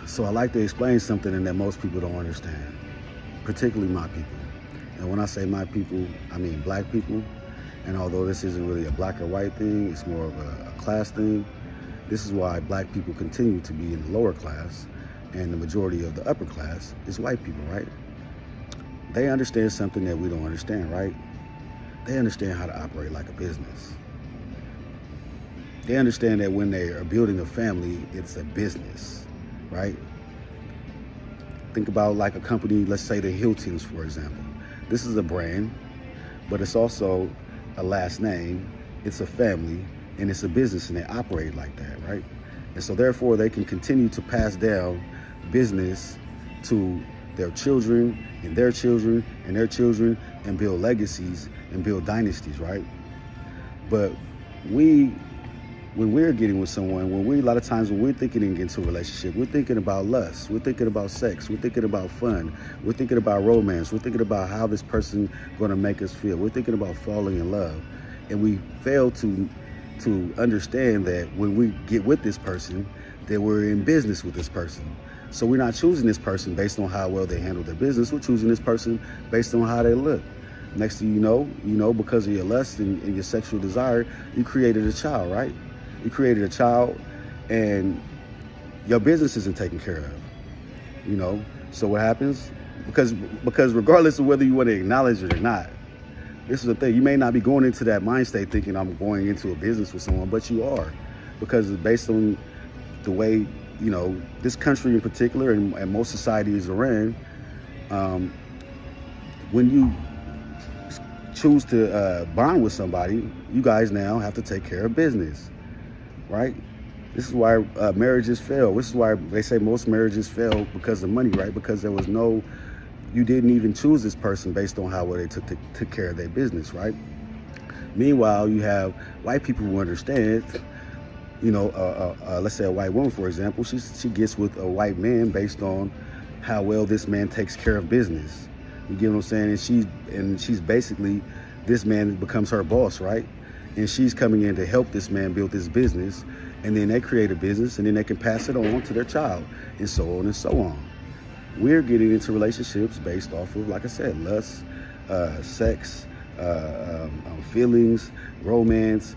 So I like to explain something that most people don't understand, particularly my people. And when I say my people, I mean black people. And although this isn't really a black or white thing, it's more of a class thing. This is why black people continue to be in the lower class, and the majority of the upper class is white people, right? They understand something that we don't understand, right? They understand how to operate like a business. They understand that when they are building a family, it's a business, right? Think about like a company, let's say the Hiltons, for example. This is a brand, but it's also a last name, it's a family, and it's a business, and they operate like that, right? And so therefore they can continue to pass down business to their children and their children and their children, and build legacies and build dynasties, right? But when we're getting with someone, a lot of times when we're thinking into a relationship, we're thinking about lust, we're thinking about sex, we're thinking about fun, we're thinking about romance, we're thinking about how this person gonna make us feel, we're thinking about falling in love. And we fail to understand that when we get with this person, that we're in business with this person. So we're not choosing this person based on how well they handle their business, we're choosing this person based on how they look. Next thing you know, because of your lust and your sexual desire, you created a child, right? You created a child, and your business isn't taken care of, So what happens? Because regardless of whether you want to acknowledge it or not, this is the thing. You may not be going into that mind state thinking I'm going into a business with someone, but you are, because it's based on the way, this country in particular and most societies are in. When you choose to bond with somebody, you guys now have to take care of business. Right? This is why marriages fail. This is why they say most marriages fail, because of money, right? Because you didn't even choose this person based on how well they took care of their business, right? Meanwhile, you have white people who understand, let's say a white woman, for example, she gets with a white man based on how well this man takes care of business. You get what I'm saying? And she's basically, this man becomes her boss, right? And she's coming in to help this man build this business, and then they create a business, and then they can pass it on to their child, and so on and so on. We're getting into relationships based off of, like I said, lust, sex, feelings, romance,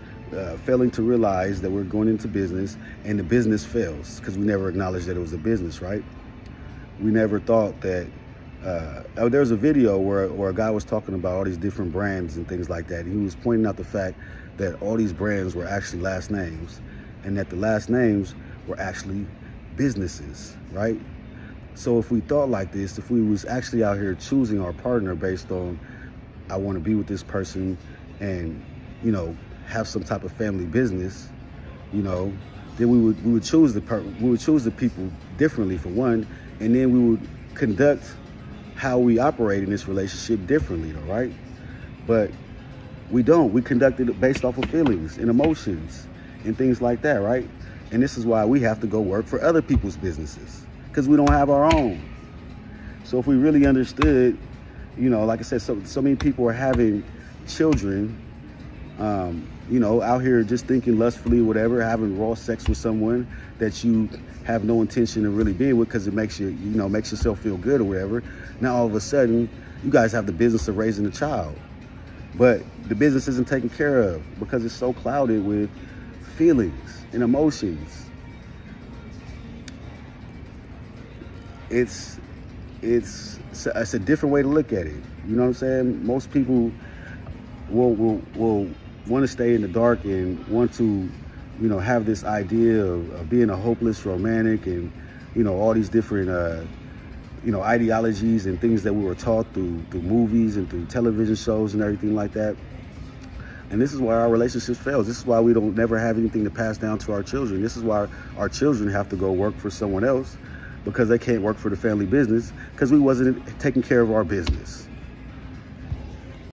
failing to realize that we're going into business, and the business fails because we never acknowledged that it was a business, right? We never thought that. There was a video where a guy was talking about all these different brands and things like that. He was pointing out the fact that all these brands were actually last names, and that the last names were actually businesses, right? So if we thought like this, if we was actually out here choosing our partner based on, I want to be with this person and, have some type of family business, then we would choose the people differently, for one, and then we would conduct how we operate in this relationship differently, though, right? But we don't. We conduct it based off of feelings and emotions and things like that, right? And this is why we have to go work for other people's businesses, because we don't have our own. So if we really understood, like I said, so many people are having children, out here just thinking lustfully, whatever, having raw sex with someone that you have no intention of really being with, because it makes you, makes yourself feel good or whatever. Now all of a sudden, you guys have the business of raising a child, but the business isn't taken care of because it's so clouded with feelings and emotions. It's a different way to look at it. You know what I'm saying? Most people will want to stay in the dark and want to, have this idea of being a hopeless romantic and, all these different, ideologies and things that we were taught through movies and through television shows and everything like that. And this is why our relationship fails. This is why we don't never have anything to pass down to our children. This is why our children have to go work for someone else, because they can't work for the family business because we wasn't taking care of our business.